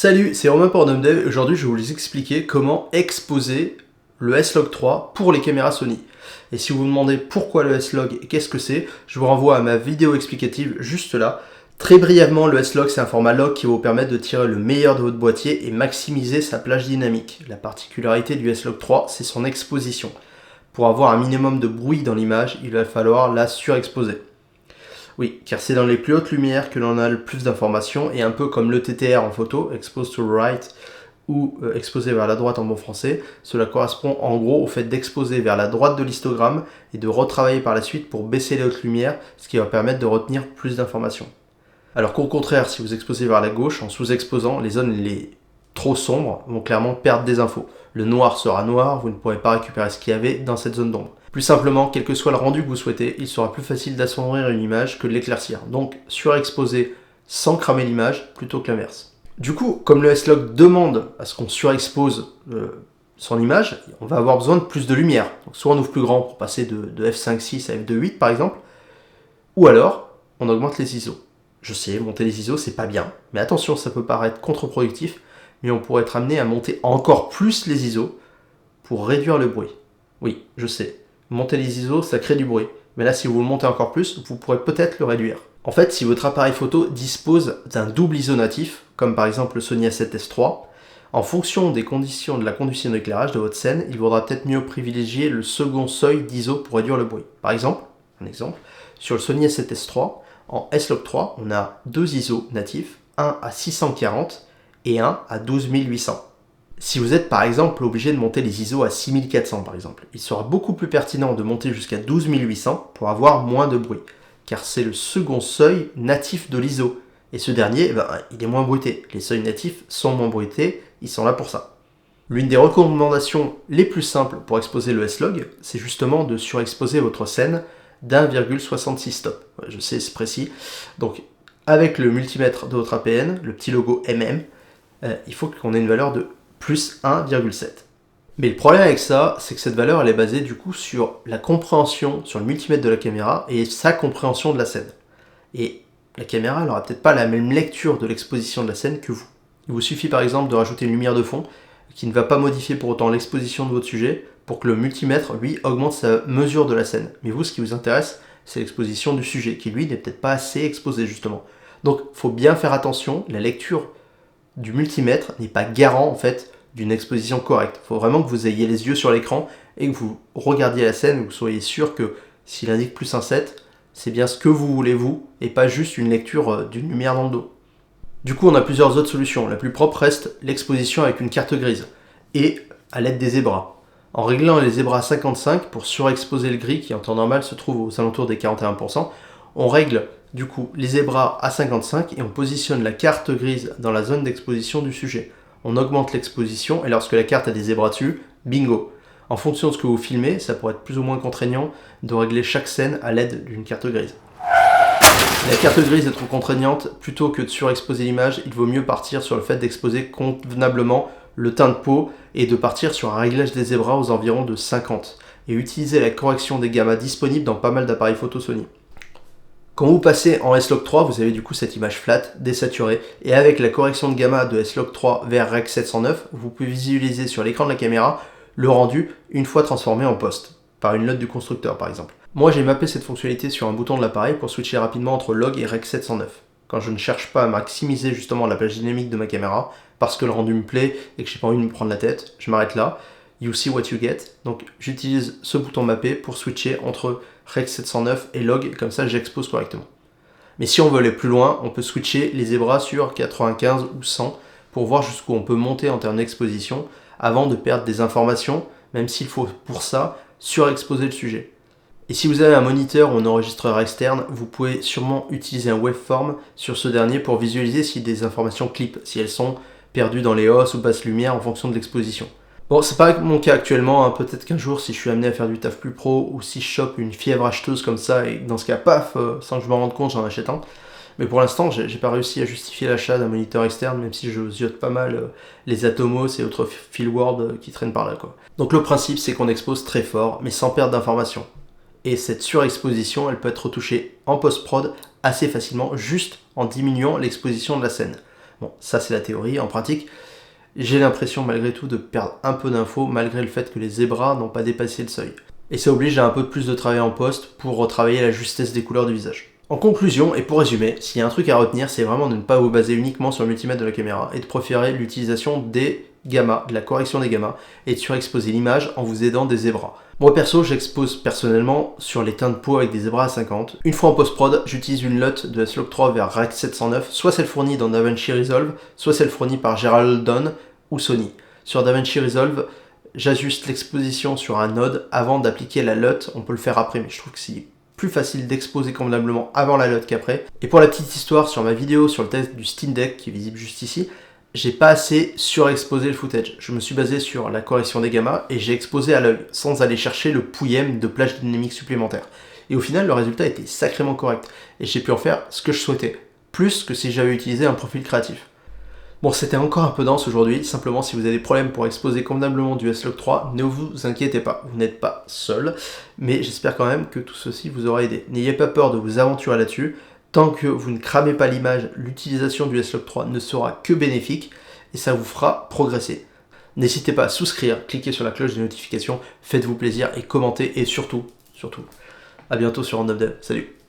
Salut, c'est Romain pour NumDev et aujourd'hui je vais vous expliquer comment exposer le S-Log 3 pour les caméras Sony. Et si vous vous demandez pourquoi le S-Log et qu'est-ce que c'est, je vous renvoie à ma vidéo explicative juste là. Très brièvement, le S-Log c'est un format log qui va vous permettre de tirer le meilleur de votre boîtier et maximiser sa plage dynamique. La particularité du S-Log 3, c'est son exposition. Pour avoir un minimum de bruit dans l'image, il va falloir la surexposer. Oui, car c'est dans les plus hautes lumières que l'on a le plus d'informations, et un peu comme le TTR en photo, expose to right, ou exposé vers la droite en bon français, cela correspond en gros au fait d'exposer vers la droite de l'histogramme et de retravailler par la suite pour baisser les hautes lumières, ce qui va permettre de retenir plus d'informations. Alors qu'au contraire, si vous exposez vers la gauche, en sous-exposant, les zones les trop sombres vont clairement perdre des infos. Le noir sera noir, vous ne pourrez pas récupérer ce qu'il y avait dans cette zone d'ombre. Plus simplement, quel que soit le rendu que vous souhaitez, il sera plus facile d'assombrir une image que de l'éclaircir. Donc surexposer sans cramer l'image plutôt que l'inverse. Du coup, comme le S-Log demande à ce qu'on surexpose son image, on va avoir besoin de plus de lumière. Donc soit on ouvre plus grand pour passer de f5.6 à f2.8 par exemple, ou alors on augmente les ISO. Je sais, monter les ISO c'est pas bien, mais attention, ça peut paraître contre-productif, mais on pourrait être amené à monter encore plus les ISO pour réduire le bruit. Oui, je sais, monter les ISO ça crée du bruit, mais là si vous le montez encore plus, vous pourrez peut-être le réduire. En fait, si votre appareil photo dispose d'un double ISO natif, comme par exemple le Sony A7S III, en fonction des conditions de la condition d'éclairage de votre scène, il vaudra peut-être mieux privilégier le second seuil d'ISO pour réduire le bruit. Par exemple, sur le Sony A7S III, en S-Log 3, on a deux ISO natifs, un à 640 et un à 12800. Si vous êtes par exemple obligé de monter les ISO à 6400 par exemple, il sera beaucoup plus pertinent de monter jusqu'à 12800 pour avoir moins de bruit, car c'est le second seuil natif de l'ISO. Et ce dernier, il est moins bruité. Les seuils natifs sont moins bruités, ils sont là pour ça. L'une des recommandations les plus simples pour exposer le S-Log, c'est justement de surexposer votre scène d'1,66 stop. Je sais, c'est précis. Donc, avec le multimètre de votre APN, le petit logo il faut qu'on ait une valeur de plus 1,7. Mais le problème avec ça, c'est que cette valeur, elle est basée du coup sur la compréhension, sur le multimètre de la caméra et sa compréhension de la scène. Et la caméra, elle n'aura peut-être pas la même lecture de l'exposition de la scène que vous. Il vous suffit par exemple de rajouter une lumière de fond qui ne va pas modifier pour autant l'exposition de votre sujet pour que le multimètre, lui, augmente sa mesure de la scène. Mais vous, ce qui vous intéresse, c'est l'exposition du sujet, qui lui n'est peut-être pas assez exposé justement. Donc, il faut bien faire attention, la lecture du multimètre n'est pas garant en fait d'une exposition correcte. Il faut vraiment que vous ayez les yeux sur l'écran et que vous regardiez la scène et que vous soyez sûr que s'il indique plus 1,7, c'est bien ce que vous voulez vous et pas juste une lecture d'une lumière dans le dos. Du coup, on a plusieurs autres solutions. La plus propre reste l'exposition avec une carte grise et à l'aide des zébras. En réglant les zébras à 55 pour surexposer le gris qui en temps normal se trouve aux alentours des 41%, on règle du coup les zébras à 55 et on positionne la carte grise dans la zone d'exposition du sujet. On augmente l'exposition et lorsque la carte a des zébras dessus, bingo. En fonction de ce que vous filmez, ça pourrait être plus ou moins contraignant de régler chaque scène à l'aide d'une carte grise. La carte grise est trop contraignante, plutôt que de surexposer l'image, il vaut mieux partir sur le fait d'exposer convenablement le teint de peau et de partir sur un réglage des zébras aux environs de 50 et utiliser la correction des gammas disponibles dans pas mal d'appareils photo Sony. Quand vous passez en S-Log 3, vous avez du coup cette image flat, désaturée, et avec la correction de gamma de S-Log 3 vers Rec 709, vous pouvez visualiser sur l'écran de la caméra le rendu une fois transformé en post, par une note du constructeur par exemple. Moi j'ai mappé cette fonctionnalité sur un bouton de l'appareil pour switcher rapidement entre log et Rec 709. Quand je ne cherche pas à maximiser justement la plage dynamique de ma caméra, parce que le rendu me plaît et que j'ai pas envie de me prendre la tête, je m'arrête là. You see what you get. Donc j'utilise ce bouton mappé pour switcher entre Rec 709 et log, comme ça j'expose correctement. Mais si on veut aller plus loin, on peut switcher les zébras sur 95 ou 100 pour voir jusqu'où on peut monter en termes d'exposition avant de perdre des informations, même s'il faut pour ça surexposer le sujet. Et si vous avez un moniteur ou un enregistreur externe, vous pouvez sûrement utiliser un waveform sur ce dernier pour visualiser si des informations clippent, si elles sont perdues dans les hausses ou basses lumières en fonction de l'exposition. Bon, c'est pas mon cas actuellement, hein. Peut-être qu'un jour, si je suis amené à faire du taf plus pro ou si je chope une fièvre acheteuse comme ça et dans ce cas, paf, sans que je m'en rende compte, j'en achète un. Mais pour l'instant, j'ai pas réussi à justifier l'achat d'un moniteur externe, même si je ziote pas mal les Atomos et autres Fieldward qui traînent par là, quoi. Donc le principe, c'est qu'on expose très fort, mais sans perdre d'informations. Et cette surexposition, elle peut être retouchée en post-prod assez facilement, juste en diminuant l'exposition de la scène. Bon, ça c'est la théorie. En pratique, j'ai l'impression malgré tout de perdre un peu d'infos malgré le fait que les zébras n'ont pas dépassé le seuil. Et ça oblige à un peu plus de travail en poste pour retravailler la justesse des couleurs du visage. En conclusion, et pour résumer, s'il y a un truc à retenir, c'est vraiment de ne pas vous baser uniquement sur le multimètre de la caméra et de préférer l'utilisation des gammas, de la correction des gammas, et de surexposer l'image en vous aidant des zébras. Moi perso, j'expose personnellement sur les teints de peau avec des zébras à 50. Une fois en post-prod, j'utilise une LUT de S-Log 3 vers REC 709, soit celle fournie dans DaVinci Resolve, soit celle fournie par Gerald Don ou Sony. Sur DaVinci Resolve, j'ajuste l'exposition sur un node avant d'appliquer la LUT, on peut le faire après, mais je trouve que c'est plus facile d'exposer convenablement avant la LUT qu'après. Et pour la petite histoire, sur ma vidéo sur le test du Steam Deck, qui est visible juste ici, j'ai pas assez surexposé le footage. Je me suis basé sur la correction des gammas et j'ai exposé à l'œil, sans aller chercher le pouillème de plage dynamique supplémentaire. Et au final, le résultat était sacrément correct, et j'ai pu en faire ce que je souhaitais, plus que si j'avais utilisé un profil créatif. Bon, c'était encore un peu dense aujourd'hui, simplement si vous avez des problèmes pour exposer convenablement du S-Log 3, ne vous inquiétez pas, vous n'êtes pas seul, mais j'espère quand même que tout ceci vous aura aidé. N'ayez pas peur de vous aventurer là-dessus, tant que vous ne cramez pas l'image, l'utilisation du S-Log 3 ne sera que bénéfique, et ça vous fera progresser. N'hésitez pas à souscrire, cliquez sur la cloche des notifications, faites-vous plaisir et commentez, et surtout, à bientôt sur Random Dev. Salut!